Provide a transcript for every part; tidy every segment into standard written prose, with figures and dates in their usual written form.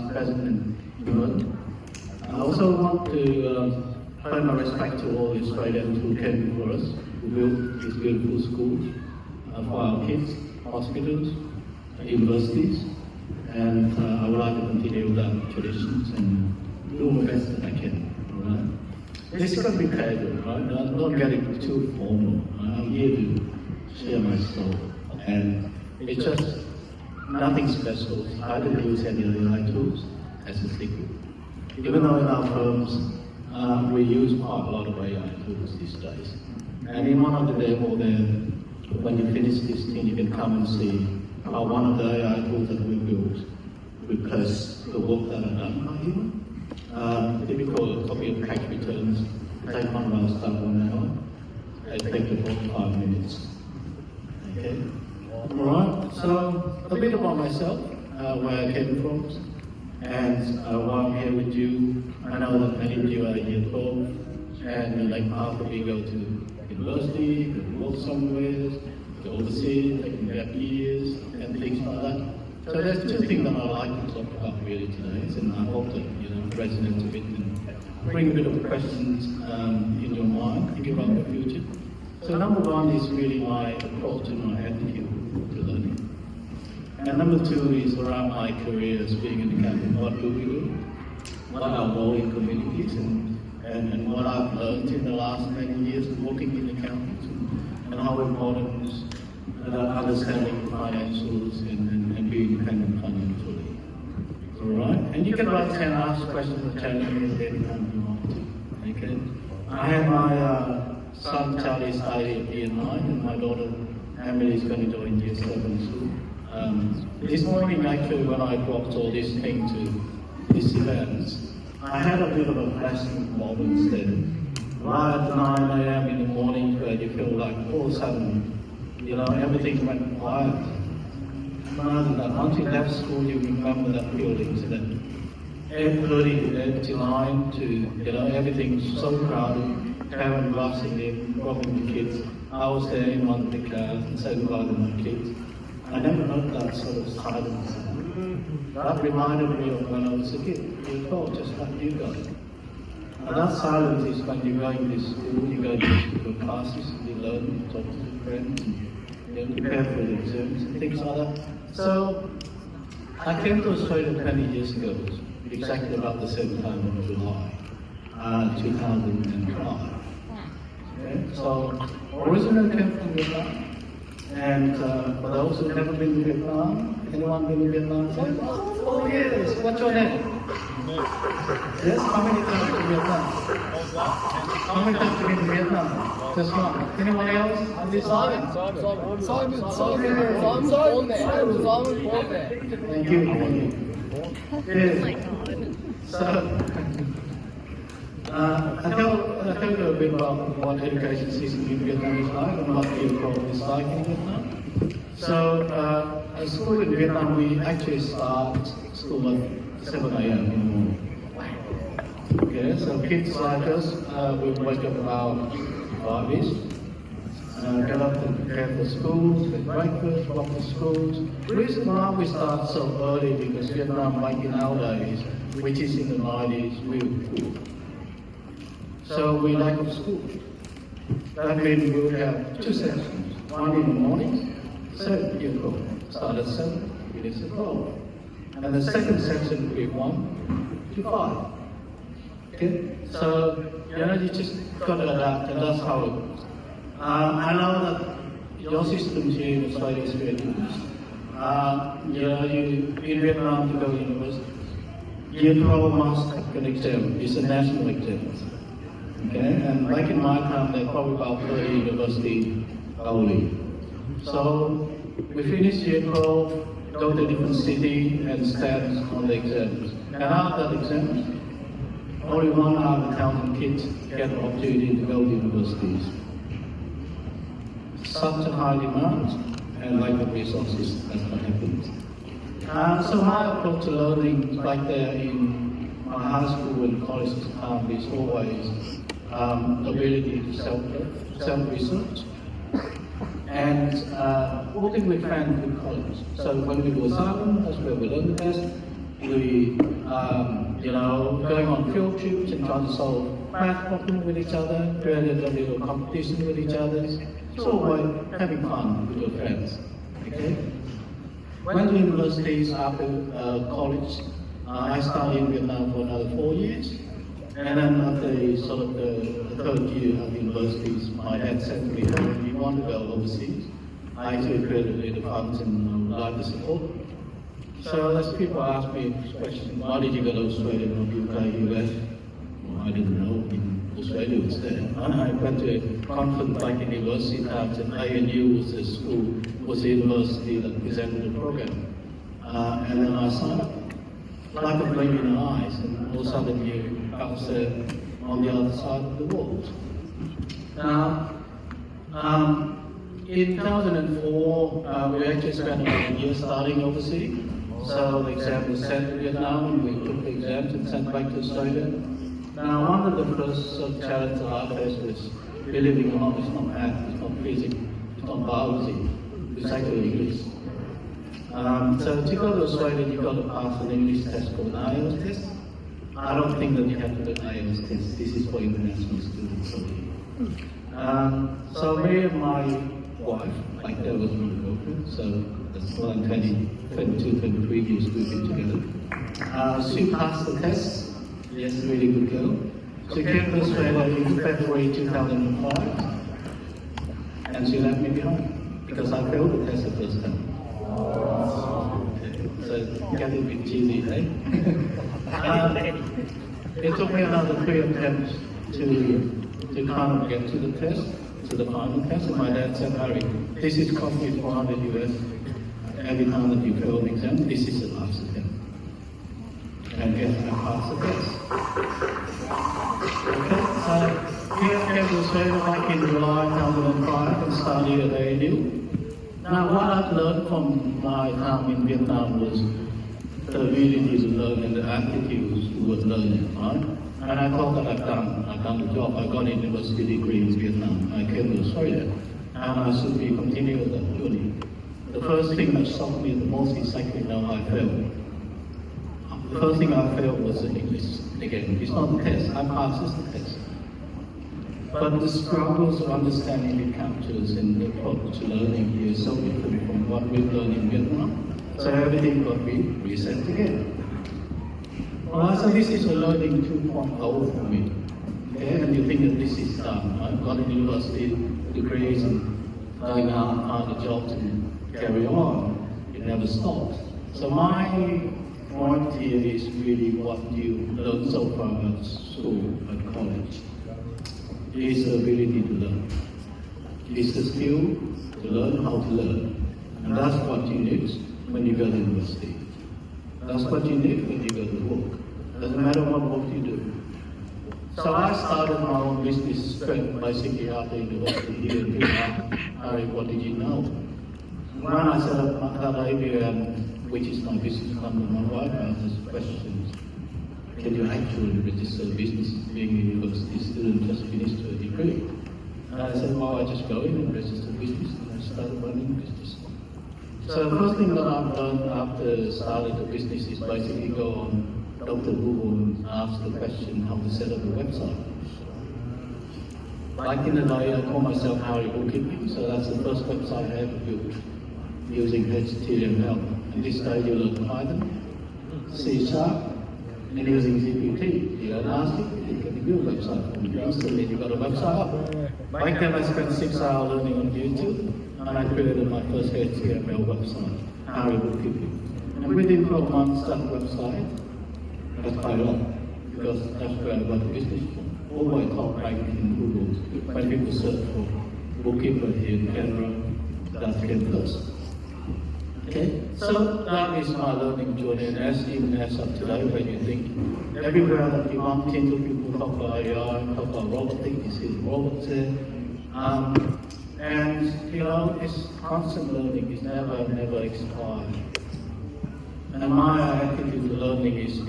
past, present, and beyond. I also want to pay my respect to all the Australians who came before us, who built these beautiful schools for our kids, hospitals, universities, and I would like to continue that traditions and do the best that I can. All right? This is going to be casual, right? Don't get it too formal. I'm here to share my story, and it's just nothing special. I didn't use any AI tools as a secret. Even though in our firms we use quite a lot of AI tools these days. And in one of the demo there, when you finish this thing, you can come and see how one of the AI tools that we built replace the work that I've done by human. Typical copy of tax returns, take one of our stuff 1 hour, it takes about 5 minutes. Okay? Alright, so a bit about myself, where I came from, and why I'm here with you. I know that many of you are year 12, and like half of you go to university, go to work somewhere, go overseas, taking gap years, and things like that. So there's two things that I like to talk about really today, and I hope that resonate a bit and bring a bit of questions in your mind, thinking about the future. So number one is really my approach and my attitude to learning. And number two is around my career as being an accountant. What do we do? What are our role in communities and what I've learned in the last many years of working in accounting and how important is understanding financials and being independent financially. Alright? And you can write 10 ask questions or challenge me at any time you want to. Okay? I had my son Charlie study at year 9 and my daughter Emily is going to join year 7 soon. This morning actually when I brought all this thing to these events, I had a bit of a flashing moment then. Right at 9 AM in the morning where you feel like all of a sudden, everything went quiet. Rather than that, once you left school you remember that feeling, so that 8:30 to 8 to 9 to, everything's so crowded, parents rushing in, dropping the kids. I was there in one of the cars and said goodbye to my kids. I never heard that sort of silence. That reminded me of when I was a kid. You thought just like you guys. And that silence is when you go to school, you go to your classes, you learn, you talk to your friends, you prepare for the exams and things like that. So I came to Australia 20 years ago, exactly about the same time in July 2005. Okay? So originally I came from Vietnam. And for those who've never been to Vietnam, anyone been to Vietnam? Oh yes, what's your name? Yes, how many times to Vietnam? How many times have you been to Vietnam? Just one. Anyone else? Simon. Thank you. Yes. So, I tell you a bit about what education system in Vietnam is like and what the approach is like in Vietnam. So, at school in Vietnam, we actually start school at 7 AM in the morning. Okay, so kids like us, we wake up about 5-ish, get up and prepare for schools, get breakfast, walk to schools. The reason why we start so early because Vietnam, like in our days, which is in the 90s, we were poor. So we like to school. That means we would have 2 sessions. One in the morning, 7 people. Start at 7, finish at 12. And the second section would be 1 to 5. Okay? So, you just got to adapt, and that's how it goes. I know that your systems here in Australia is very different. In Vietnam to go to university, year 12 must take an exam. It's a national exam. Okay, and back in my time, there are probably about 30 universities only. So we finish year 12, go to a different city and stand on the exams. And after the exams, only 1 out of 1,000 kids get the opportunity to go to universities. Such a high demand and lack of resources, that's what happens. So my approach to learning back there in my high school and college time is always ability to self-research and working with friends in college. So when we do assignment, that's where we learn the best. we, going on field trips and trying to solve math problems with each other, created a little competition with each other. It's all about having fun with your friends. Okay? Went to universities after college. I studied in Vietnam for another 4 years. And then after the third year of universities, my dad said to me, "If you want to go overseas, I actually created a little funds and would like to support." So as people ask me this question, why did you go to Australia or UK, US? Well, I didn't know Australia was there. I went to a conference like university times, and ANU was the school, was the university that presented the program. And then I signed up, like a blink in the eyes, and all of a sudden I was on the other side of the world. Now, in 2004, we actually spent about a year studying overseas. So the exam was sent to Vietnam, and we took the exams and sent back to Australia. Now, one of the first challenges I faced was, believe it or not, it's not math, it's not physics, it's not biology, it's actually English. So to go to Australia, you've got to pass an English test called an IELTS test. I don't think that you have to do an IELTS test. This is for international students only. So me and my wife, like that was my girlfriend, so that's more than 22, 23 years we've been together. She passed the test. Yes, really good girl. She came to Australia in February 2005, and she left me behind because I failed the test the first time. So get a bit cheesy, eh? It took me another 3 attempts to kind of get to the test, to the final test, and my dad said, "Harry, this is cost you $400 US every time that you fail an exam. This is the last attempt." And yes, I passed the test. Okay, so here I came to Australia back in July 2005 and studied at ANU. Now, what I've learned from my time in Vietnam was the ability to learn and the aptitudes towards learning, right? And I thought that I've done the job. I got a university degree in Vietnam. I came to Australia, and I should be continuing that journey. The first thing that shocked me the most is actually now I failed. The first thing I failed was the English. Again, it's not a test. I passed the test. But the struggles of understanding the cultures and the approach to learning here is so different from what we've learned in Vietnam. So everything got to be reset again. Well, so this is a learning 2.0 for me. Okay, and you think that this is done. I've got a university degrees and going out and find a job to carry on. It never stops. So my point here is really what you learned so far at school, at college. Is the ability to learn. It's the skill to learn how to learn. And that's what you need when you go to university. That's what you need when you go to work. Doesn't matter what work you do. So I started my own business straight basically after university here in Vietnam. Harry, what did you know? When I set up adaptability, which is my business company, my wife asked us questions. Can you actually register a business being a university student just finished a degree? And I said, well, I just go in and register a business, and I started running a business. So the first thing that I've learned after starting the business is basically go on Dr. Google and ask the question how to set up a website. Back in the day, I call myself Harry Bookkeeping, so that's the first website I ever built using HTML. And this day you learn Python, C#, and using GPT. You don't ask it, you can build a website for me. Instantly you got a website up. Back then I spent 6 hours learning on YouTube, and I created my first HTML website, Harry Bookkeeping. And within 12 months that website has quite a lot, because that's where I got the business from. All my top rank in Google, when people search for bookkeeper here in Canberra, that came first. Okay, so that is my learning journey, and even as of today, when you think everywhere that you bump into, people talk about AI, talk about robotics, you see robots there, and it's constant learning, it's never expired. And my attitude to learning is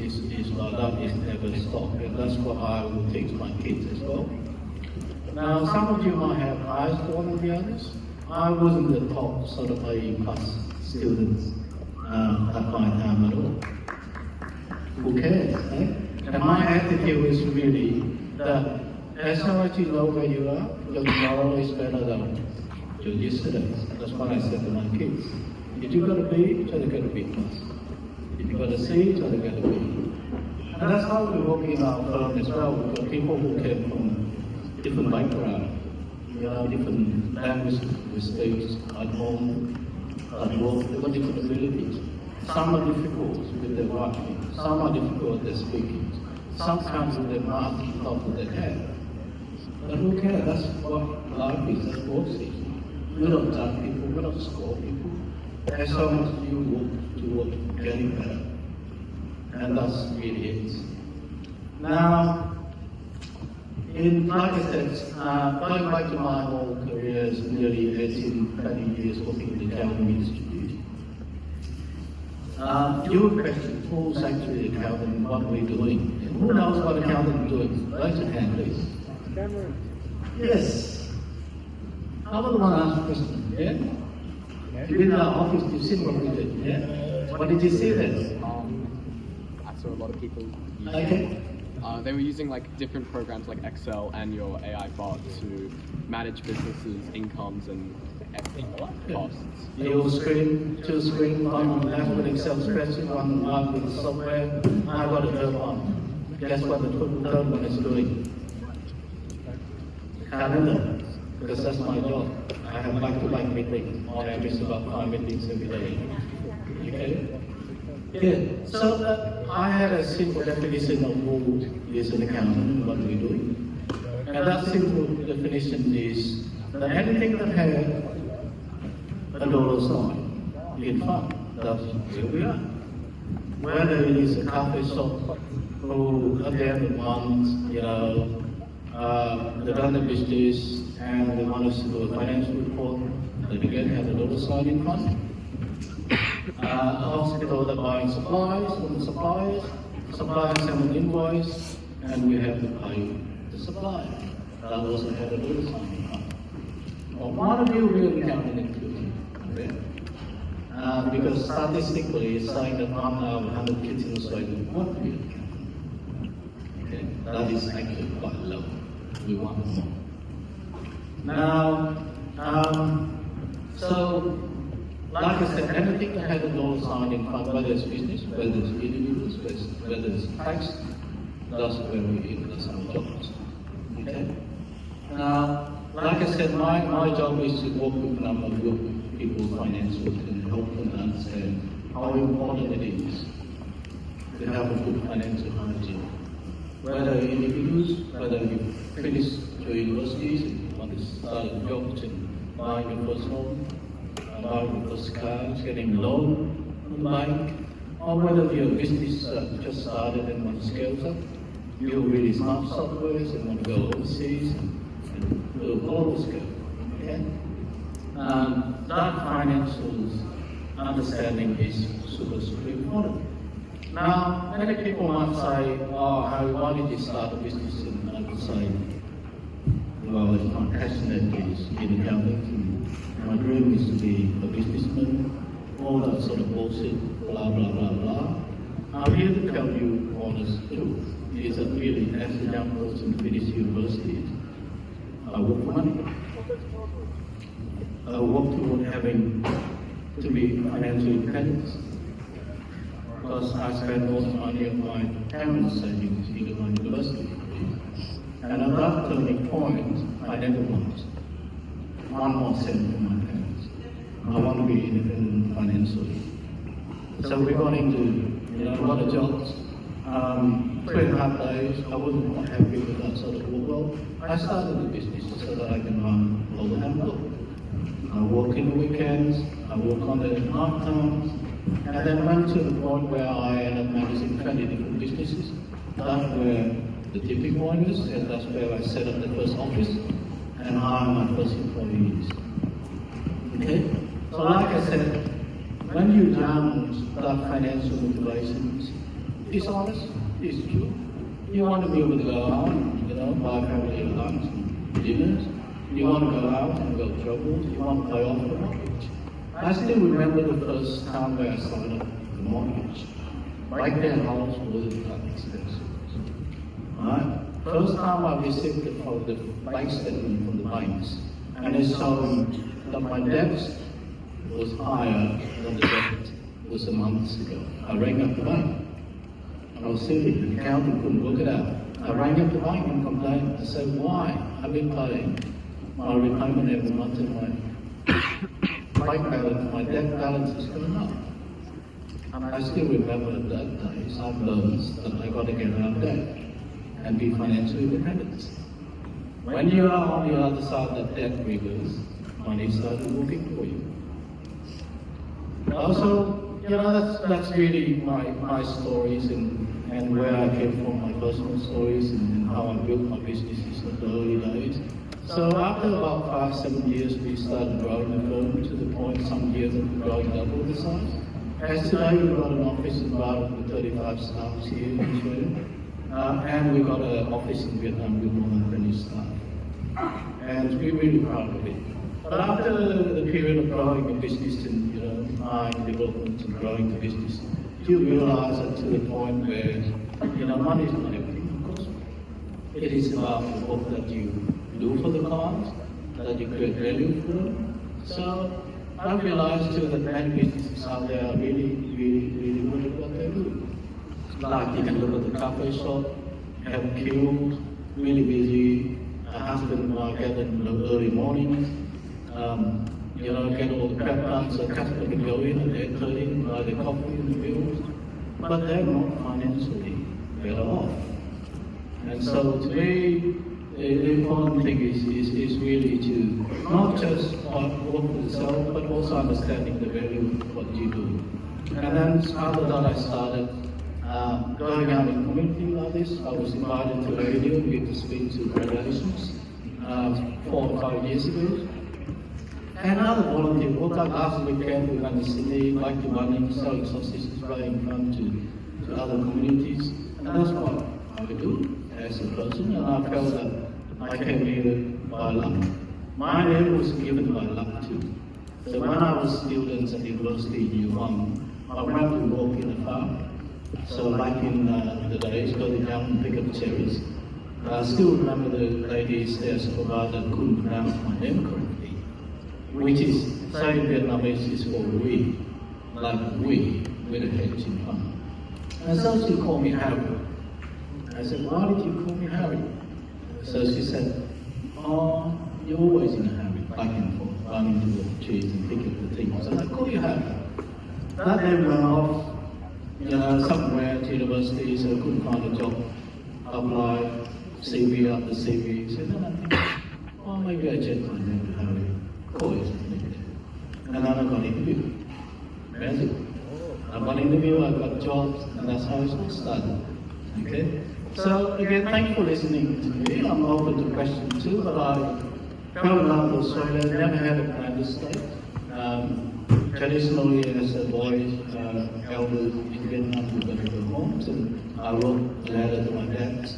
like that, is never stop, and that's what I will teach my kids as well. Now, some of you might have higher score than the others. I wasn't the top sort of A+ students at my time at all. who cares, right? And my attitude is really that as long as you know where you are, your tomorrow is better than your yesterday's. That's what I said to my kids. If you got a B, try to get a B plus. If you got a C, try to get a B. And that's how we work in our firm as well. We've got people who came from different backgrounds, different language mistakes at home, at work, they've got different abilities. Some are difficult with their writing, some are difficult with their speaking, sometimes with their math on top of their head. But who cares? That's what life is, that's what it is. We don't judge people, we don't score people. As long as you work toward getting better. And that's really it. Now, like I said, going back to my whole career is nearly 18, 20 years working in the accounting industry. Your question, who's actually accounting, what are we doing? Who knows what accounting is doing? Raise your hand, please. Canberra. Yes. I would want to ask a question, yeah? You're in our office, you've seen what we did, yeah? What did you see there? I saw a lot of people Okay. they were using like different programs like Excel and your AI bot to manage businesses' incomes and costs. Your screen, two screen, one on the left with Excel spreadsheet, one on the right with software. I got a third one. Guess what the third one is doing? Calendar, because that's my job. I have back-to-back meetings. On average, about 5 meetings every day. Okay? Yeah, so I had a simple definition of who is an accountant and what we're doing. And that simple definition is that anything that has a dollar sign in front, that's where we are. Whether it is a coffee shop who at the end of the month, they run the business and they want us to do a financial report, they again have a dollar sign in front. A hospital that buying supplies from the suppliers send an invoice, and we have to pay the supplier. That also have a dollar sign in front. Well, what do you really count it into? Because statistically, it's saying that 1 out of 100 kids in Australia won't be accounted. Okay, that is actually quite low. We want more. Now, so, like I said, everything that has a dollar sign in front, whether it's business, whether it's individuals, whether it's tax, that's where we invest our jobs. Okay? Now, like I said, my job is to work with a number of people's financials and help them understand how important it is to have a good financial hygiene. Whether individuals, whether you finish your universities, you want to start a job and buy your first home, buying your first car, getting a loan from the bank, or whether your business just started and want to scale up, you really smart softwares and want to go overseas and do all those skills. Okay? That financial understanding is super important. Now, many people might say, why did you start a business? And I would say, well, it's not passionate is in accounting. My dream is to be a businessman, all that sort of bullshit, blah, blah, blah, blah. I'm here to tell you honest truth. Is that really, as a young person finished university, I work for money. I work toward having to be financially independent. Because I spent most of money on my parents' savings in my university degree. And at that turning point, I never want 1 more cent from my parents. I want to be independent financially. So we got into a lot of jobs. 3.5 days, I wasn't quite happy with that sort of work. Well, I started the business so that I can run all the handbook. I work in the weekends, I work on the night times, and then went to the point where I ended up managing 20 different businesses. That's where the tipping point is, and that's where I set up the first office and hired my first employees. Okay? So like I said, when you jump that financial motivations, it's honest, it's true. You want to be able to go out, buy family lunch and dinners. You want to go out and go travel. You want to pay off the mortgage. I still remember the first time where I signed up the mortgage. Back then, house wasn't that expensive. Right? First time I received the bank statement from the banks, and it showed that my debt was higher than the debt was a month ago. I rang up the bank. I was sitting, the accountant couldn't work it out. I rang up the bank and complained. I said, why? I've been paying my repayment every month and my bank balance, my debt balance is going up. And I still remember that day, I've learned that I got to get out of debt and be financially independent. When you are on the other side of the debt rivers, money started working for you. Also, that's really my stories and where I came from, my personal stories and how I built my businesses in the early days. So after about 5-7 years, we started growing the firm to the point some years that we're growing double the size. As today, we've got an office in Radford with 35 staff here in Australia. And we've got an office in Vietnam with more than 20 staff. And we're really proud of it. But after the period of growing the business and buying development and growing the business, you realize that to the point where money is not everything, of course. It is about the work that you do for the clients, that you create value for them. So I realized too that many businesses out there are really, really, really good at what they do. Like you can look at the cafe shop, have killed, really busy, a husband and wife gather in the early mornings, get all the prep done so customers can go in at 8:30, buy the coffee and the bills, but they're not financially better off. And so to me, the important thing is really to not just work for yourself, but also understanding the value of what you do. And then after that I started going out in community like this. I was invited to a radio to get to speak to graduations 4 or 5 years ago. And other volunteer work, like last weekend we went to Sydney, like to running, selling sausages, bringing fun to other communities. And that's what I do as a person, and I felt that I came here by luck. My name was given by luck too. So when I was students at university in year 1, I went to work in a farm. So back in the days, go down and pick up cherries. I still remember the ladies there supervisor couldn't pronounce my name correctly, which is, say in Vietnamese is for we, like we, with a H in front. And so she called me Harry. I said, why did you call me Harry? So she said, oh, you're always in a hurry, back and forth, running to the trees and picking the things. So I call you Harry. That then went off, somewhere at university, so I couldn't find a job. Applied, CV after CV. So then I think, oh, maybe I changed my name to Harry. Call it something. And then I got interviewed. That's it. I got interviewed, I got jobs, and that's how it started. Okay? So again, thank you for listening to me. I'm open to questions too, but I fell in love with Australia, never had a plan to stay. Traditionally, as a boy, elders in Vietnam would go to their homes, and I wrote a letter to my dad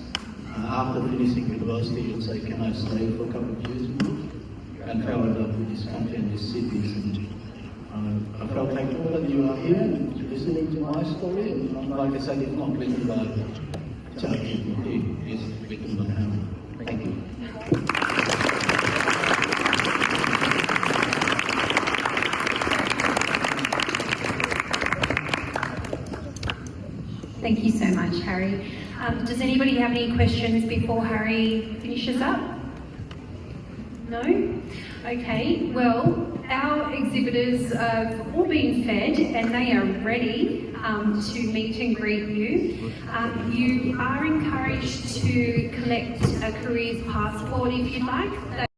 after finishing university and say, can I stay for a couple of years more? And fell in love with this country and these cities. And I felt thankful that you are here and listening to my story. And like I said, it's not written by ChatGPT, it's written by Harry. Thank you. Thank you so much, Harry. Does anybody have any questions before Harry finishes up? No? Okay, well, our exhibitors have all been fed and they are ready to meet and greet you. You are encouraged to collect a careers passport if you'd like.